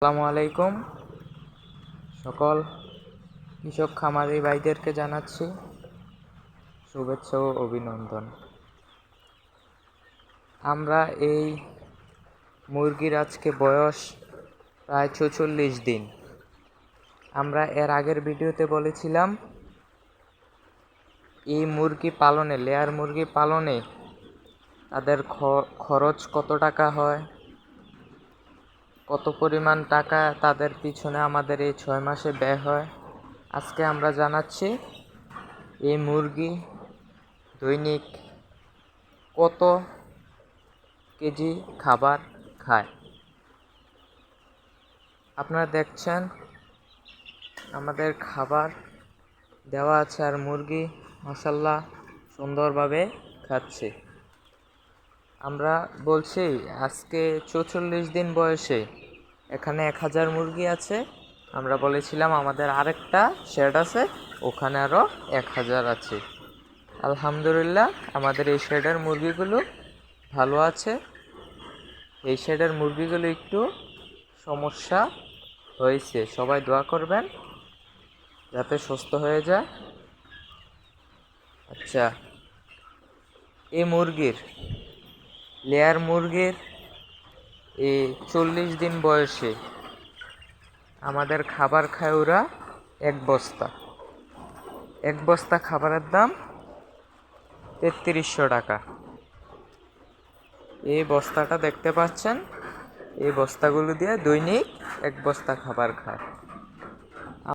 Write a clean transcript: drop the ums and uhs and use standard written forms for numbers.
আসসালামু আলাইকুম। সকল কৃষক খামারি ভাইদেরকে জানাচ্ছি শুভেচ্ছা ও অভিনন্দন। আমরা এই মুরগির আজকে বয়স প্রায় ৪৪ দিন। আমরা এর আগের ভিডিওতে বলেছিলাম এই মুরগি পালনে, লেয়ার মুরগি পালনে তাদের খরচ কত টাকা হয়, কত পরিমাণ টাকা তাদের পিছনে আমাদের এই ৬ মাসে ব্যয় হয়। আজকে আমরা জানাচ্ছি এই মুরগি দৈনিক কত কেজি খাবার খায়। আপনারা দেখছেন আমাদের খাবার দেওয়া আছে, আর মুরগি মাশাআল্লাহ সুন্দরভাবে খাচ্ছে। আমরা বলছি আজকে ৪৪ দিন বয়সে এখানে ১,০০০ মুরগি আছে। আমরা বলেছিলাম আমাদের আরেকটা শেড আছে, ওখানে আরও ১,০০০ আছে। আলহামদুলিল্লাহ আমাদের এই শেডের মুরগিগুলো ভালো আছে। এই শেডের মুরগিগুলো একটু সমস্যা হয়েছে, সবাই দোয়া করবেন যাতে সুস্থ হয়ে যায়। আচ্ছা, এই মুরগির, লেয়ার মুরগির এই ৪০ দিন বয়সে আমাদের খাবার খায় ওরা ১ বস্তা। ১ বস্তা খাবারের দাম ৩৩০০ টাকা। এই বস্তাটা দেখতে পাচ্ছেন, এই বস্তাগুলো দিয়ে দৈনিক ১ বস্তা খাবার খায়।